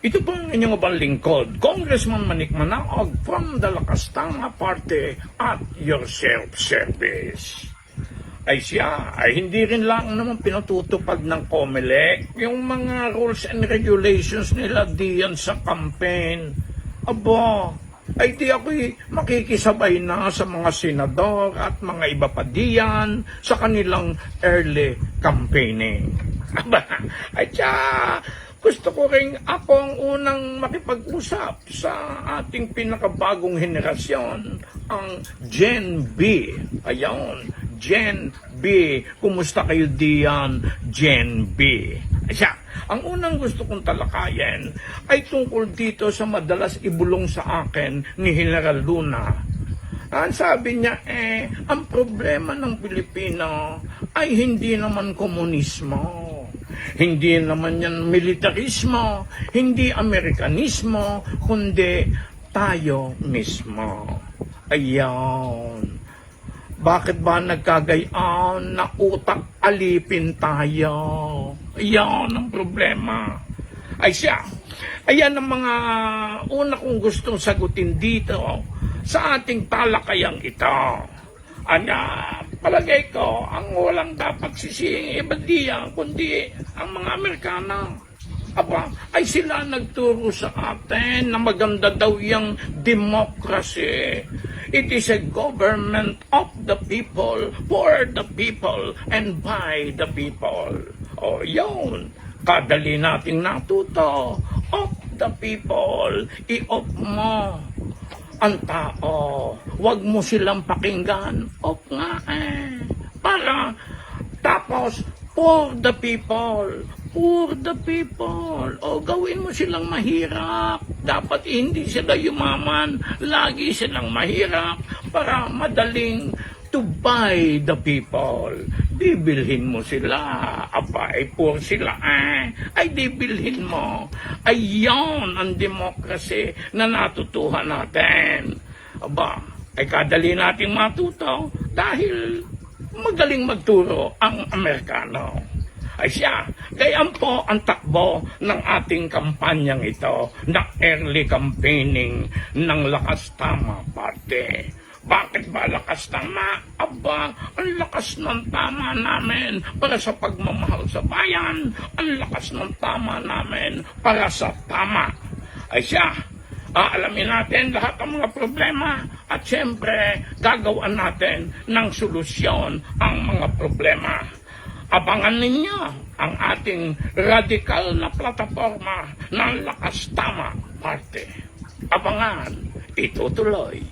Ito po ang inyong abang lingkod, Congressman Manik Manaog from the Lakas Tama Party at your self-service. Ay siya, ay hindi rin lang naman pinatutupad ng COMELEC yung mga rules and regulations nila diyan sa campaign. Aba, ay di ako'y makikisabay na sa mga senador at mga iba pa diyan sa kanilang early campaigning. Aba, ay siya, gusto ko rin ako ang unang makipag-usap sa ating pinakabagong henerasyon, ang Gen B. Ayan, Gen B. Kumusta kayo diyan, Gen B? Siya, ang unang gusto kong talakayin ay tungkol dito sa madalas ibulong sa akin ni General Luna. Ang sabi niya, ang problema ng Pilipino ay hindi naman komunismo. Hindi naman yan militarismo, hindi Amerikanismo, kundi tayo mismo. Ayan. Bakit ba nagkagayaan na utak alipin tayo? Ayan ang problema. Ay siya. Ayan ang mga una kong gustong sagutin dito sa ating talakayang ito. Palagay ko, ang walang dapat sising iba diyan, kundi ang mga Amerikano. Aba, ay sila nagturo sa atin na maganda daw yung democracy. It is a government of the people, for the people, and by the people. O yun, kadali nating natuto. Of the people, i-off mo ang tao. Huwag mo silang pakinggan. Off nga Para tapos, for the people. For the people. O gawin mo silang mahirap. Dapat hindi sila yumaman. Lagi silang mahirap para madaling to buy the people. Bibilhin mo sila. Aba, ay poor sila ay dibilhin mo. Ayan ang democracy na natutuhan natin. Aba, ay kadali nating matuto dahil magaling magturo ang Amerikano. Ay siya, gayan po ang takbo ng ating kampanyang ito na early campaigning ng Lakas Tama Party. Bakit ba lakas tama? Aba, ang lakas ng tama namin para sa pagmamahal sa bayan. Ang lakas ng tama namin para sa tama. Ay siya, aalamin natin lahat ng mga problema at siyempre gagawin natin ng solusyon ang mga problema. Abangan ninyo ang ating radikal na plataforma ng Lakas Tama Party. Abangan, itutuloy.